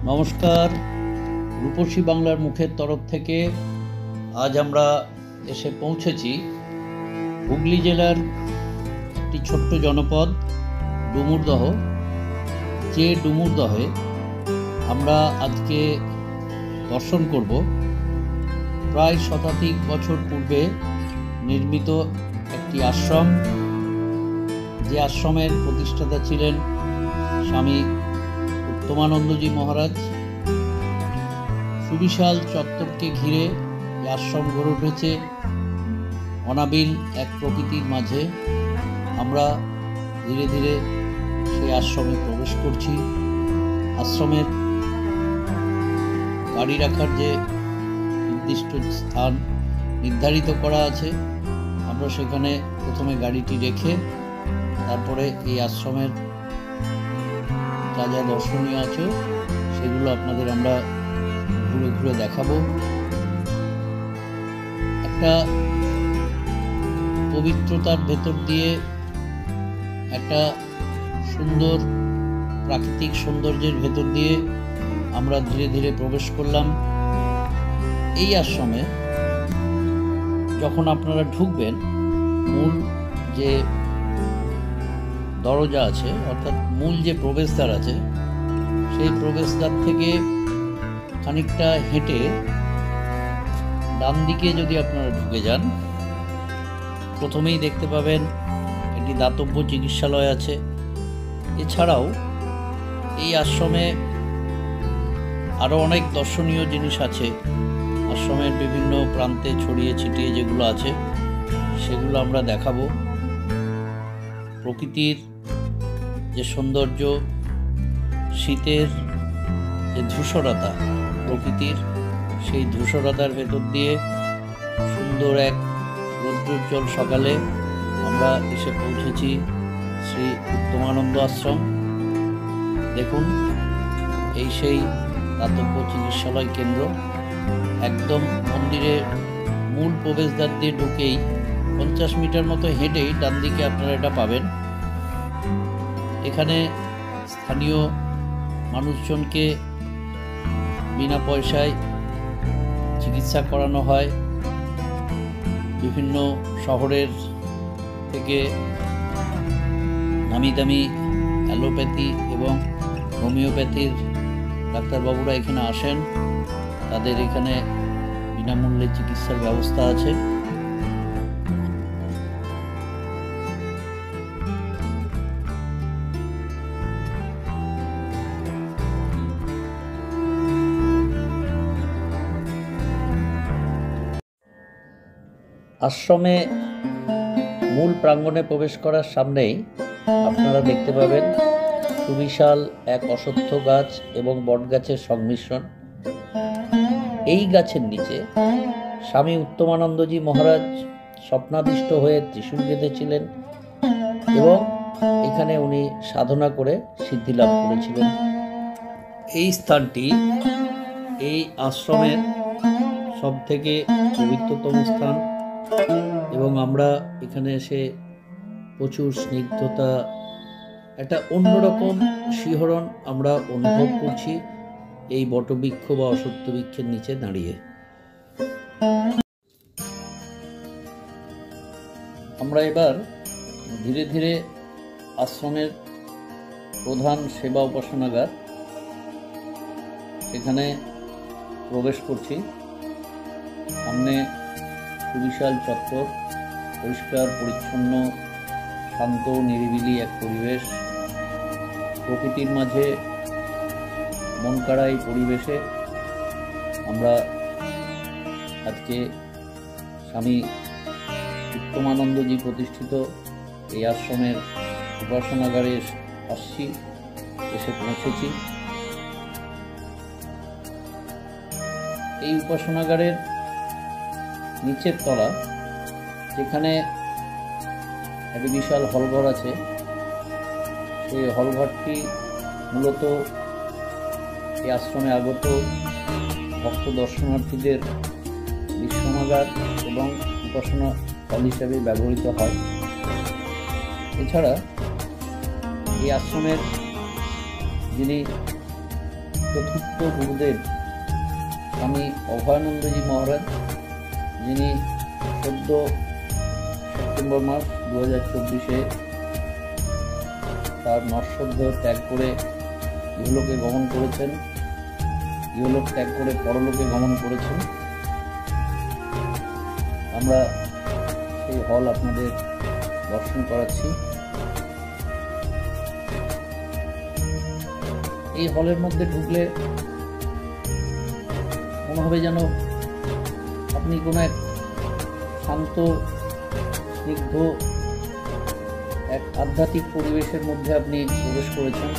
নমস্কার, রূপসী বাংলার মুখের তরফ থেকে আজ আমরা এসে পৌঁছেছি হুগলি জেলার একটি ছোট্ট জনপদ ডুমুরদহ। যে ডুমুরদহে আমরা আজকে দর্শন করব প্রায় শতাধিক বছর পূর্বে নির্মিত একটি আশ্রম, যে আশ্রমের প্রতিষ্ঠাতা ছিলেন স্বামী উত্তমানন্দজি মহারাজ। সুবিশাল চত্বরকে ঘিরে এই আশ্রম গড়ে উঠেছে অনাবিল এক প্রকৃতির মাঝে। আমরা ধীরে ধীরে সেই আশ্রমে প্রবেশ করছি। আশ্রমের গাড়ি রাখার যে নির্দিষ্ট স্থান নির্ধারিত করা আছে, আমরা সেখানে প্রথমে গাড়িটি রেখে তারপরে এই আশ্রমের যা যা দর্শনীয় আছে সেগুলো আপনাদের আমরা ঘুরে ঘুরে দেখাবো। একটা পবিত্রতার ভেতর দিয়ে একটা সুন্দর প্রাকৃতিক সৌন্দর্যের ভেতর দিয়ে আমরা ধীরে ধীরে প্রবেশ করলাম। এই আশ্রমে যখন আপনারা ঢুকবেন, মূল যে দরজা আছে, অর্থাৎ মূল যে প্রবেশদ্বার আছে, সেই প্রবেশদ্বার থেকে খানিকটা হেঁটে ডান দিকে যদি আপনারা ঢুকে যান, প্রথমেই দেখতে পাবেন একটি দাতব্য চিকিৎসালয় আছে। এছাড়াও এই আশ্রমে আরও অনেক দর্শনীয় জিনিস আছে। আশ্রমের বিভিন্ন প্রান্তে ছড়িয়ে ছিটিয়ে যেগুলো আছে সেগুলো আমরা দেখাবো। প্রকৃতির যে সৌন্দর্য, শীতের যে ধূসরতা প্রকৃতির, সেই ধূসরতার ভেতর দিয়ে সুন্দর এক রৌদ্রোজ্জ্বল সকালে আমরা এসে পৌঁছেছি শ্রী উত্তমানন্দ আশ্রম। দেখুন, এই সেই দাতব্য চিকিৎসালয় কেন্দ্র। একদম মন্দিরের মূল প্রবেশদ্বার দিয়ে ঢুকেই 50 মিটার মতো হেঁটেই ডান দিকে আপনারা এটা পাবেন। এখানে স্থানীয় মানুষজনকে বিনা পয়সায় চিকিৎসা করানো হয়। বিভিন্ন শহরের থেকে নামি দামি অ্যালোপ্যাথি এবং হোমিওপ্যাথির ডাক্তারবাবুরা এখানে আসেন। তাদের এখানে বিনামূল্যে চিকিৎসার ব্যবস্থা আছে। আশ্রমে মূল প্রাঙ্গণে প্রবেশ করার সামনেই আপনারা দেখতে পাবেন সুবিশাল এক অশ্বত্থ গাছ এবং বট গাছের সংমিশ্রণ। এই গাছের নিচে স্বামী উত্তমানন্দজি মহারাজ স্বপ্নাদিষ্ট হয়ে ত্রিশূল গেঁথেছিলেন এবং এখানে উনি সাধনা করে সিদ্ধি লাভ করেছিলেন। এই স্থানটি এই আশ্রমের সবথেকে পবিত্রতম স্থান এবং আমরা এখানে এসে প্রচুর স্নিগ্ধতা, একটা অন্যরকম শিহরণ আমরা অনুভব করছি এই বটবৃক্ষ বা অশ্বত্থ বৃক্ষের নিচে দাঁড়িয়ে। আমরা এবার ধীরে ধীরে আশ্রমের প্রধান সেবা উপাসনাগার সেখানে প্রবেশ করছি। সামনে সুবিশাল চত্বর, পরিষ্কার পরিচ্ছন্ন, শান্ত নিরিবিলি এক পরিবেশ। প্রকৃতির মাঝে মন কাড়া এই পরিবেশে আমরা আজকে স্বামী উত্তমানন্দজি প্রতিষ্ঠিত এই আশ্রমের উপাসনাগারে আসছি, এসে পৌঁছেছি। এই উপাসনাগারের নিচের তলা, যেখানে একটি বিশাল হলঘর আছে, সেই হলঘরটি মূলত এই আশ্রমে আগত ভক্ত দর্শনার্থীদের বিশ্রামাগার এবং উপাসনা স্থল হিসেবে ব্যবহৃত হয়। এছাড়া এই আশ্রমের যিনি চতুর্থ গুরুদেব স্বামী অভয়ানন্দজি মহারাজ, যিনি 14 সেপ্টেম্বর মাস 2024 তার নশ্বদ্য ত্যাগ করে ইহলোকে গমন করেছেন, ইহলোক ত্যাগ করে পরলোকে গমন করেছেন। আমরা সেই হল আপনাদের দর্শন করাচ্ছি। এই হলের মধ্যে ঢুকলে মনে হবে যেন আপনি কোনো এক শান্ত স্নিগ্ধ এক আধ্যাত্মিক পরিবেশের মধ্যে আপনি প্রবেশ করেছেন।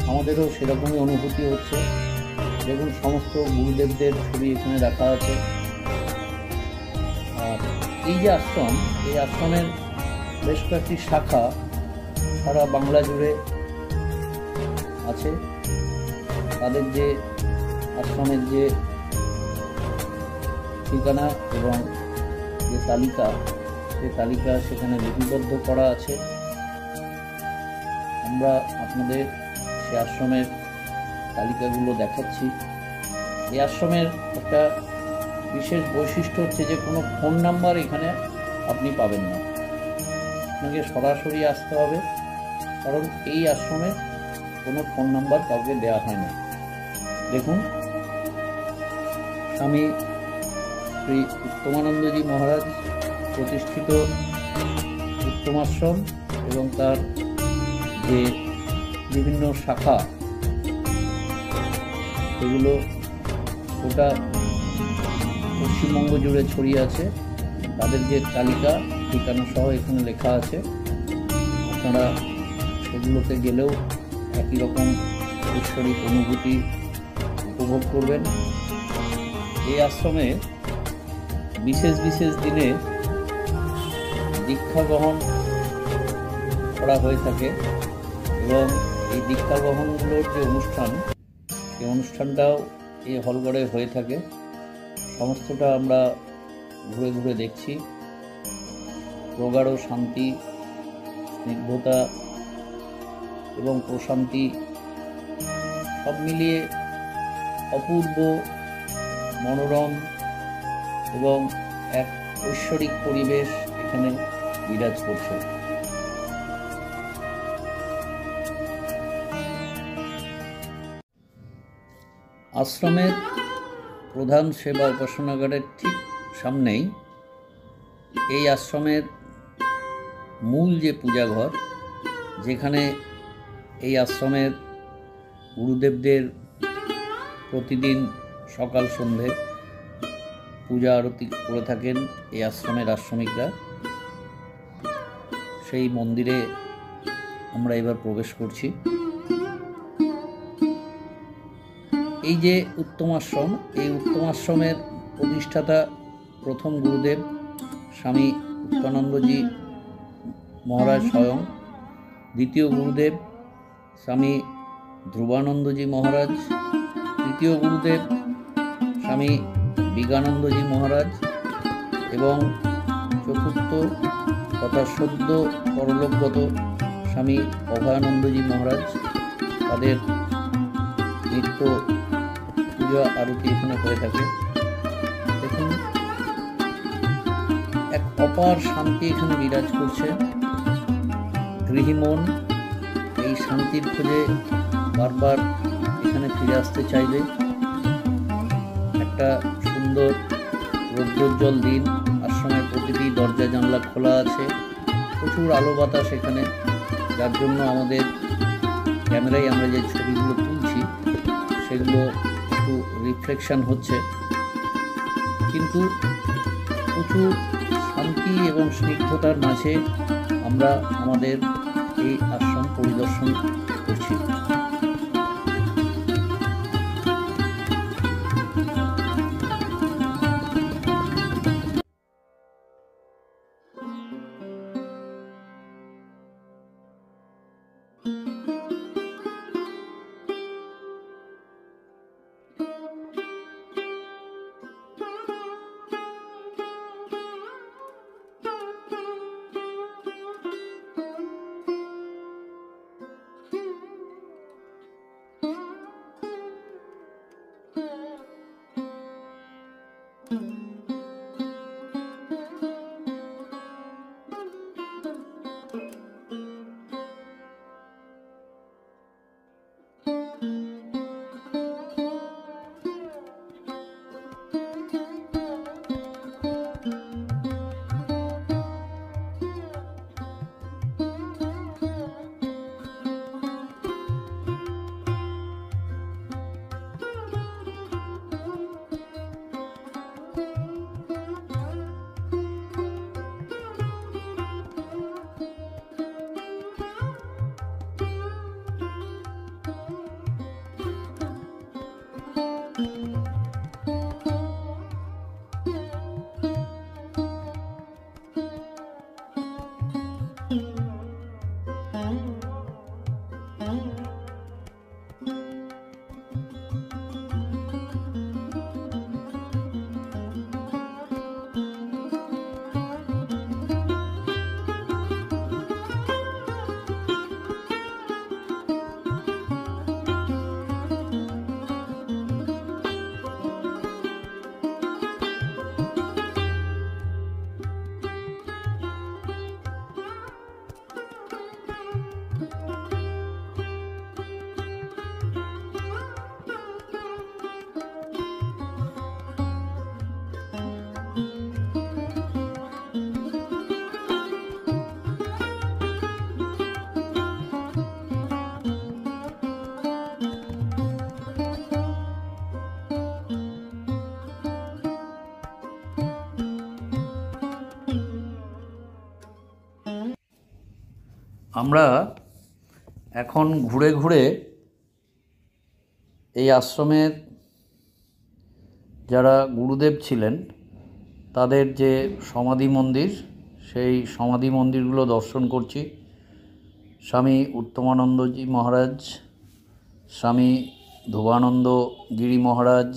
আমাদেরও সেরকমই অনুভূতি হচ্ছে। দেখুন, সমস্ত গুরুদেবদের ছবি এখানে রাখা আছে। আর এই যে আশ্রম, এই আশ্রমের বেশ কয়েকটি শাখা সারা বাংলা জুড়ে আছে। তাদের যে আশ্রমের যে ঠিকানা এবং যে তালিকা, সে তালিকা সেখানে লিপিবদ্ধ করা আছে। আমরা আপনাদের সে আশ্রমের তালিকাগুলো দেখাচ্ছি। এই আশ্রমের একটা বিশেষ বৈশিষ্ট্য হচ্ছে যে কোনো ফোন নাম্বার এখানে আপনি পাবেন না, আপনাকে সরাসরি আসতে হবে, কারণ এই আশ্রমে কোনো ফোন নাম্বার কাউকে দেওয়া হয় না। দেখুন, স্বামী শ্রী উত্তমানন্দজি মহারাজ প্রতিষ্ঠিত উত্তমাশ্রম এবং তার যে বিভিন্ন শাখা, সেগুলো গোটা পশ্চিমবঙ্গ জুড়ে ছড়িয়ে আছে। তাদের যে তালিকা ঠিকানা সহ এখানে লেখা আছে। আপনারা সেগুলোতে গেলেও একই রকম ঐশ্বরিক অনুভূতি উপভোগ করবেন। এই আশ্রমে বিশেষ বিশেষ দিনে দীক্ষা গ্রহণ করা হয়ে থাকে এবং এই দীক্ষা গ্রহণগুলোর যে অনুষ্ঠান, এই অনুষ্ঠানটাও এই হলঘরে হয়ে থাকে। সমস্তটা আমরা ঘুরে ঘুরে দেখছি। প্রগাঢ় শান্তি, স্নিগ্ধতা এবং প্রশান্তি সব মিলিয়ে অপূর্ব, মনোরম এবং এক ঐশ্বরিক পরিবেশ এখানে বিরাজ করছে। আশ্রমের প্রধান সেবা উপাসনাগারের ঠিক সামনেই এই আশ্রমের মূল যে পূজাঘর, যেখানে এই আশ্রমের গুরুদেবদের প্রতিদিন সকাল সন্ধে পূজা আরতি করে থাকেন এই আশ্রমের আশ্রমিকরা, সেই মন্দিরে আমরা এবার প্রবেশ করছি। এই যে উত্তমাশ্রম, এই উত্তমাশ্রমের প্রতিষ্ঠাতা প্রথম গুরুদেব স্বামী উত্তমানন্দজি মহারাজ স্বয়ং, দ্বিতীয় গুরুদেব স্বামী ধ্রুবানন্দজি মহারাজ, তৃতীয় গুরুদেব স্বামী বিজ্ঞানন্দজি মহারাজ এবং চতুর্থ তথা সদ্য পরলোকগত স্বামী অভয়ানন্দজি মহারাজ। তাদের নিত্য পূজা আরতি এখানে হয়ে থাকে। দেখুন, এক অপার শান্তি এখানে বিরাজ করছে। গৃহী মন এই শান্তির খোঁজে বারবার এখানে ফিরে আসতে চাইবে। একটা সুন্দর রৌদ্রোজ্জ্বল দিন, আশ্রমের প্রতিটি দরজা জানলা খোলা আছে, প্রচুর আলো বাতাস এখানে, যার জন্য আমাদের ক্যামেরায় আমরা যে ছবিগুলো তুলছি সেগুলো একটু রিফ্লেকশন হচ্ছে, কিন্তু প্রচুর শান্তি এবং স্নিগ্ধতার মাঝে আমরা আমাদের এই আশ্রম পরিদর্শন করছি। আমরা এখন ঘুরে ঘুরে এই আশ্রমের যারা গুরুদেব ছিলেন তাদের যে সমাধি মন্দির, সেই সমাধি মন্দিরগুলো দর্শন করছি। স্বামী উত্তমানন্দজি মহারাজ, স্বামী ধ্রুবানন্দ গিরি মহারাজ,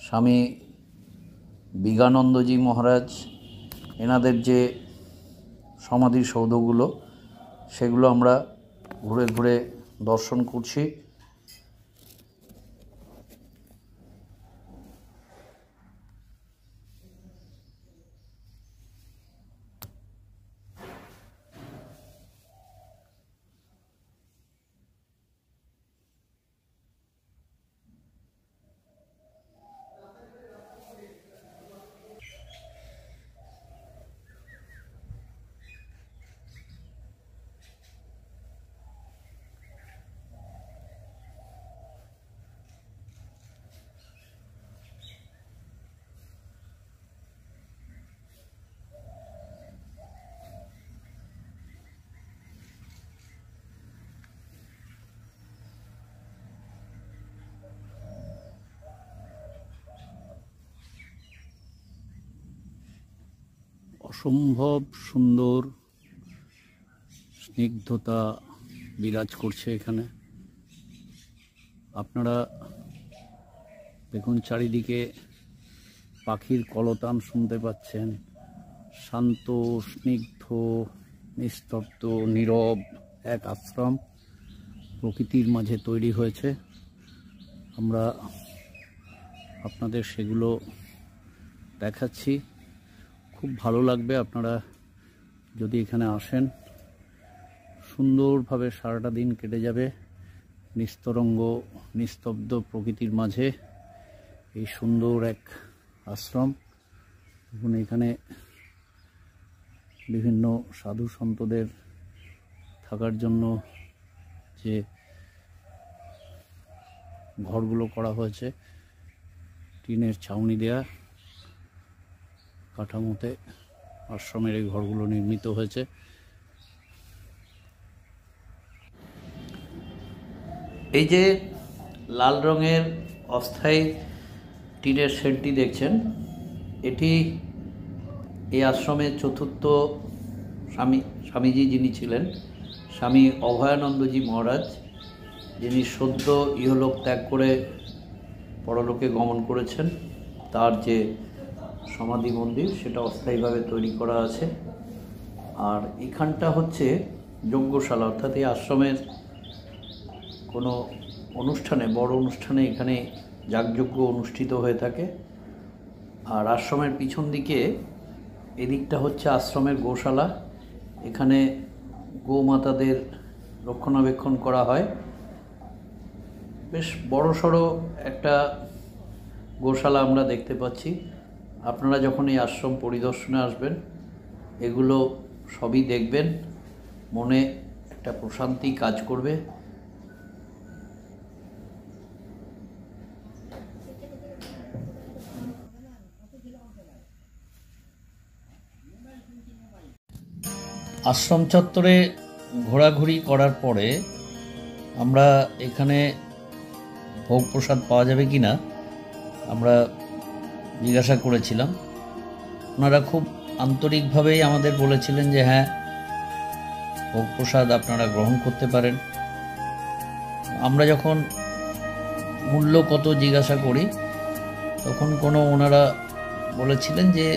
স্বামী বিজ্ঞানন্দজি মহারাজ, এনাদের যে সমাধি সৌধগুলো সেগুলো আমরা ঘুরে ঘুরে দর্শন করছি। অসম্ভব সুন্দর স্নিগ্ধতা বিরাজ করছে এখানে। আপনারা দেখুন, চারিদিকে পাখির কলতান শুনতে পাচ্ছেন। শান্ত, স্নিগ্ধ, নিস্তব্ধ, নীরব এক আশ্রম প্রকৃতির মাঝে তৈরি হয়েছে। আমরা আপনাদের সেগুলো দেখাচ্ছি। খুব ভালো লাগবে আপনারা যদি এখানে আসেন। সুন্দরভাবে সারাটা দিন কেটে যাবে নিস্তরঙ্গ নিস্তব্ধ প্রকৃতির মাঝে। এই সুন্দর এক আশ্রম। এবং এখানে বিভিন্ন সাধু সন্তদের থাকার জন্য যে ঘরগুলো করা হয়েছে, টিনের ছাউনি দেয়া কাঠামোতে আশ্রমের এই ঘরগুলো নির্মিত হয়েছে। এই যে লাল রঙের অস্থায়ী টিনের শেডটি দেখছেন, এটি এই আশ্রমের চতুর্থ স্বামীজি যিনি ছিলেন, স্বামী অভয়ানন্দজি মহারাজ, যিনি সদ্য ইহলোক ত্যাগ করে পরলোকে গমন করেছেন, তার যে সমাধি মন্দির সেটা অস্থায়ীভাবে তৈরি করা আছে। আর এখানটা হচ্ছে যজ্ঞশালা, অর্থাৎ এই আশ্রমের কোনো অনুষ্ঠানে, বড় অনুষ্ঠানে এখানে যাগযজ্ঞ অনুষ্ঠিত হয়ে থাকে। আর আশ্রমের পিছন দিকে এদিকটা হচ্ছে আশ্রমের গোশালা। এখানে গোমাতাদের রক্ষণাবেক্ষণ করা হয়। বেশ বড়সড় একটা গোশালা আমরা দেখতে পাচ্ছি। আপনারা যখন এই আশ্রম পরিদর্শনে আসবেন এগুলো সবই দেখবেন, মনে একটা প্রশান্তি কাজ করবে। আশ্রম চত্বরে ঘোরাঘুরি করার পরে আমরা এখানে ভোগ প্রসাদ পাওয়া যাবে কি না আমরা জিজ্ঞাসা করেছিলাম। ওনারা খুব আন্তরিকভাবেই আমাদের বলেছিলেন যে হ্যাঁ, ভোগ প্রসাদ আপনারা গ্রহণ করতে পারেন। আমরা যখন মূল্য কত জিজ্ঞাসা করি তখন ওনারা বলেছিলেন যে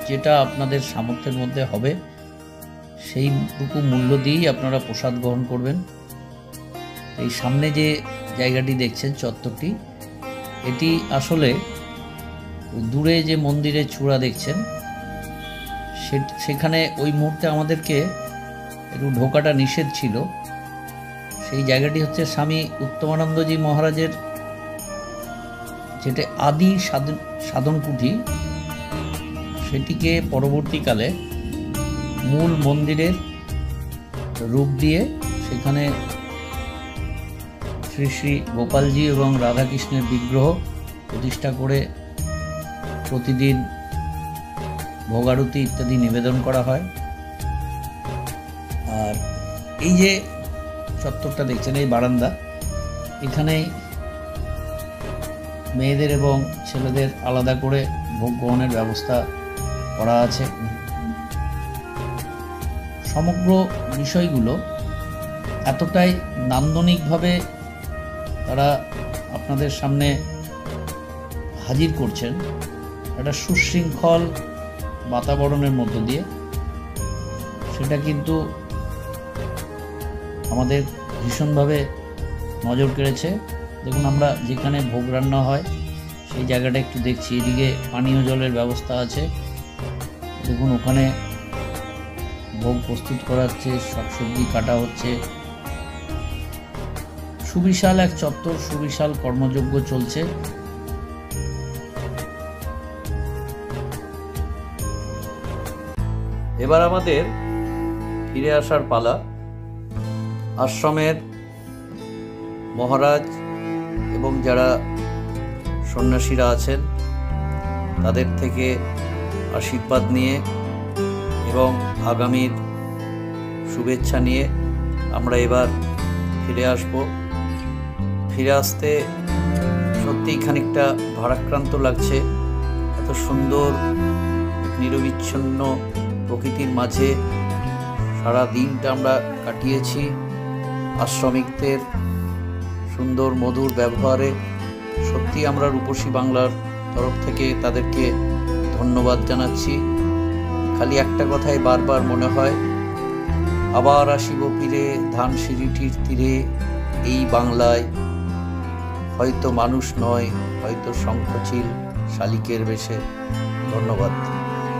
যেটা আপনাদের সামর্থ্যের মধ্যে হবে সেইটুকু মূল্য দিয়েই আপনারা প্রসাদ গ্রহণ করবেন। এই সামনে যে জায়গাটি দেখছেন, চত্বরটি, এটি আসলে দূরে যে মন্দিরের চূড়া দেখছেন সেখানে ওই মুহূর্তে আমাদেরকে একটু ঢোকাটা নিষেধ ছিল। সেই জায়গাটি হচ্ছে স্বামী উত্তমানন্দজি মহারাজের যেটা আদি সাধন কুঠি, সেটিকে পরবর্তীকালে মূল মন্দিরের রূপ দিয়ে সেখানে শ্রী শ্রী গোপালজি এবং রাধাকৃষ্ণের বিগ্রহ প্রতিষ্ঠা করে প্রতিদিন ভোগারতি ইত্যাদি নিবেদন করা হয়। আর এই যে চত্বরটা দেখছেন, এই বারান্দা, এখানেই মেয়েদের এবং ছেলেদের আলাদা করে ভোগ গ্রহণের ব্যবস্থা করা আছে। সমগ্র বিষয়গুলো এতটাই নান্দনিকভাবে তারা আপনাদের সামনে হাজির করছেন, একটা সুশৃঙ্খল বাতাবরণের মধ্য দিয়ে। সেটা কিন্তু আমাদের ভীষণভাবে নজর কেড়েছে। দেখুন, আমরা যেখানে ভোগ রান্না হয় সেই জায়গাটা একটু দেখছি। এদিকে পানীয় জলের ব্যবস্থা আছে। দেখুন, ওখানে ভোগ প্রস্তুত করা হচ্ছে, শাকসবজি কাটা হচ্ছে। সুবিশাল এক চত্বর, সুবিশাল কর্মযজ্ঞ চলছে। এবার আমাদের ফিরে আসার পালা। আশ্রমের মহারাজ এবং যারা সন্ন্যাসীরা আছেন তাদের থেকে আশীর্বাদ নিয়ে এবং আগামীর শুভেচ্ছা নিয়ে আমরা এবার ফিরে আসব। ফিরে আসতে সত্যিই খানিকটা ভারাক্রান্ত লাগছে। এত সুন্দর নিরবিচ্ছিন্ন প্রকৃতির মাঝে সারা দিনটা আমরা কাটিয়েছি। আশ্রমিকদের সুন্দর মধুর ব্যবহারে সত্যি আমরা রূপসী বাংলার তরফ থেকে তাদেরকে ধন্যবাদ জানাচ্ছি। খালি একটা কথাই বারবার মনে হয়, আবার আসিব ফিরে ধানসিঁড়িটির তীরে, এই বাংলায় হয়তো মানুষ নয়, হয়তো শঙ্খচিল শালিকের বেশে। ধন্যবাদ।